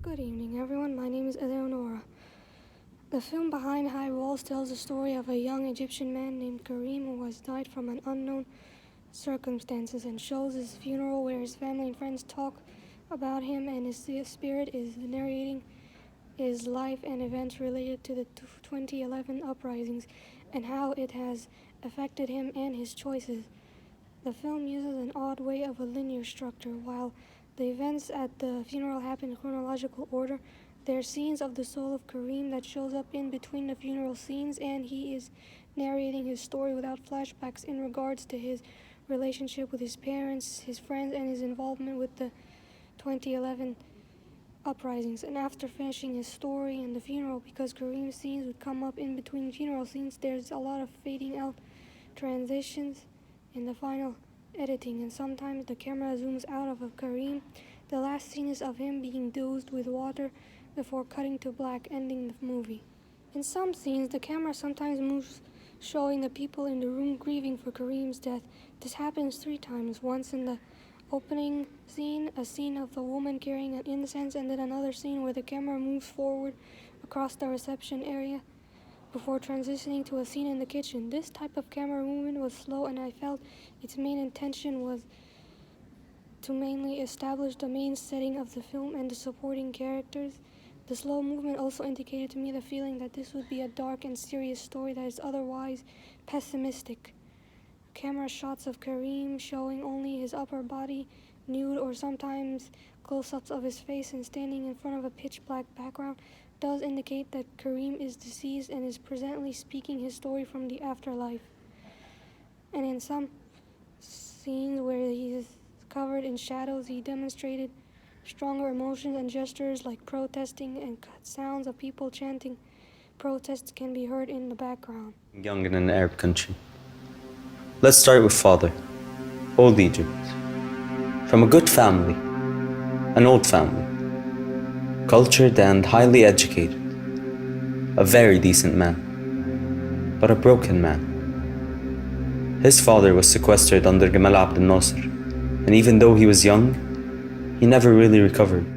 Good evening, everyone. My name is Eleonora. The film Behind High Walls tells the story of a young Egyptian man named Karim who has died from an unknown circumstances and shows his funeral where his family and friends talk about him, and his spirit is narrating his life and events related to the 2011 uprisings and how it has affected him and his choices. The film uses an odd way of a linear structure. While the events at the funeral happen in chronological order, there are scenes of the soul of Karim that shows up in between the funeral scenes, and he is narrating his story without flashbacks in regards to his relationship with his parents, his friends, and his involvement with the 2011 uprisings. And after finishing his story and the funeral, because Karim's scenes would come up in between funeral scenes, there's a lot of fading out transitions in the final editing, and sometimes the camera zooms out of Karim. The last scene is of him being doused with water before cutting to black, ending the movie. In some scenes, the camera sometimes moves, showing the people in the room grieving for Karim's death. This happens 3 times, once in the opening scene, a scene of a woman carrying an incense, and then another scene where the camera moves forward across the reception area before transitioning to a scene in the kitchen. This type of camera movement was slow, and I felt its main intention was to mainly establish the main setting of the film and the supporting characters. The slow movement also indicated to me the feeling that this would be a dark and serious story that is otherwise pessimistic. Camera shots of Karim showing only his upper body, nude, or sometimes close-ups of his face and standing in front of a pitch-black background does indicate that Karim is deceased and is presently speaking his story from the afterlife. And in some scenes where he is covered in shadows, he demonstrated stronger emotions and gestures like protesting, and sounds of people chanting protests can be heard in the background. Young in an Arab country. Let's start with father. Old Egypt. From a good family. An old family. Cultured and highly educated. A very decent man. But a broken man. His father was sequestered under Gamal Abdel Nasser, and even though he was young, he never really recovered.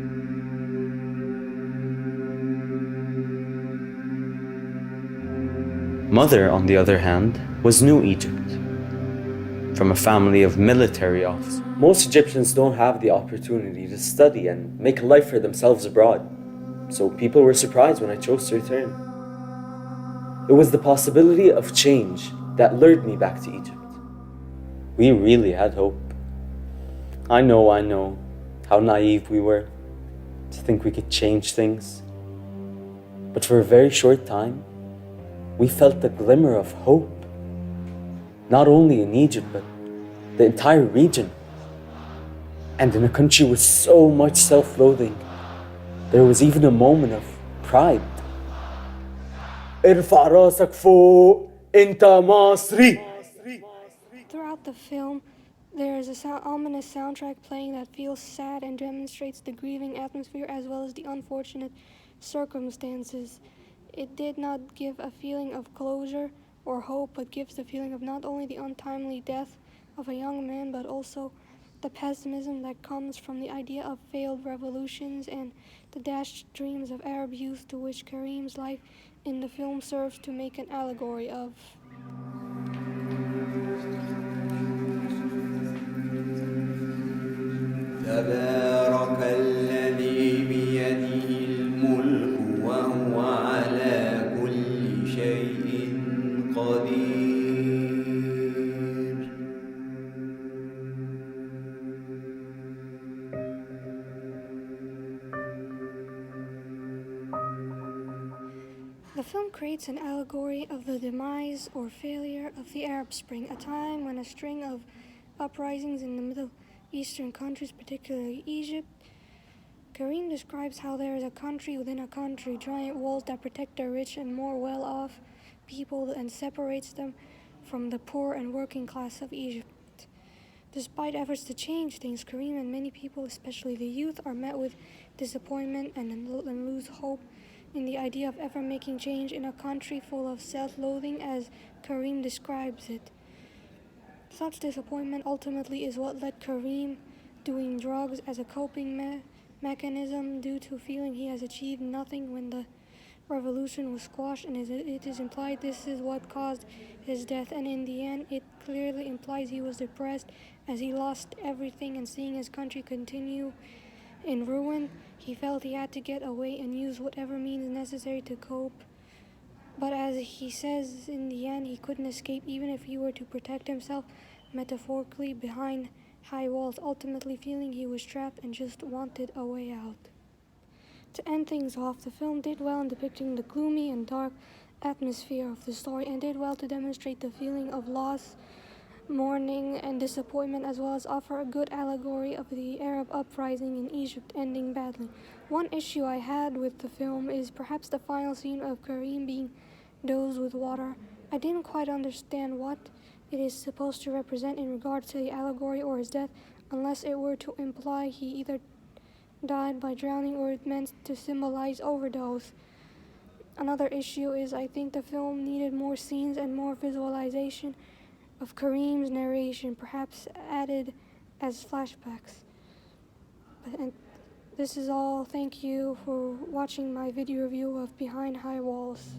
Mother, on the other hand, was New Egypt, from a family of military officers. Most Egyptians don't have the opportunity to study and make a life for themselves abroad, so people were surprised when I chose to return. It was the possibility of change that lured me back to Egypt. We really had hope. I know, how naive we were to think we could change things. But for a very short time, we felt the glimmer of hope, not only in Egypt, but the entire region. And in a country with so much self-loathing, there was even a moment of pride. ارفع راسك فوق انت مصري. Throughout the film, there is a ominous soundtrack playing that feels sad and demonstrates the grieving atmosphere as well as the unfortunate circumstances. It did not give a feeling of closure or hope, but gives the feeling of not only the untimely death of a young man, but also the pessimism that comes from the idea of failed revolutions and the dashed dreams of Arab youth, to which Karim's life in the film serves to make an allegory of. تبارك الذي بيده الملك وهو على كل شيء قدير. The film creates an allegory of the demise or failure of the Arab Spring, a time when a string of uprisings in the Middle Eastern countries, particularly Egypt. Karim describes how there is a country within a country, giant walls that protect the rich and more well-off people and separates them from the poor and working class of Egypt. Despite efforts to change things, Karim and many people, especially the youth, are met with disappointment and lose hope in the idea of ever making change in a country full of self-loathing, as Karim describes it. Such disappointment ultimately is what led Karim doing drugs as a coping mechanism due to feeling he has achieved nothing when the revolution was squashed, and it is implied this is what caused his death, and in the end it clearly implies he was depressed as he lost everything, and seeing his country continue in ruin, he felt he had to get away and use whatever means necessary to cope. But as he says, in the end he couldn't escape even if he were to protect himself metaphorically behind high walls, ultimately feeling he was trapped and just wanted a way out. To end things off, the film did well in depicting the gloomy and dark atmosphere of the story, and did well to demonstrate the feeling of loss, mourning, and disappointment, as well as offer a good allegory of the Arab uprising in Egypt ending badly. One issue I had with the film is perhaps the final scene of Karim being dosed with water. I didn't quite understand what it is supposed to represent in regards to the allegory or his death, unless it were to imply he either died by drowning or it meant to symbolize overdose. Another issue is I think the film needed more scenes and more visualization of Kareem's narration, perhaps added as flashbacks. And this is all. Thank you for watching my video review of Behind High Walls.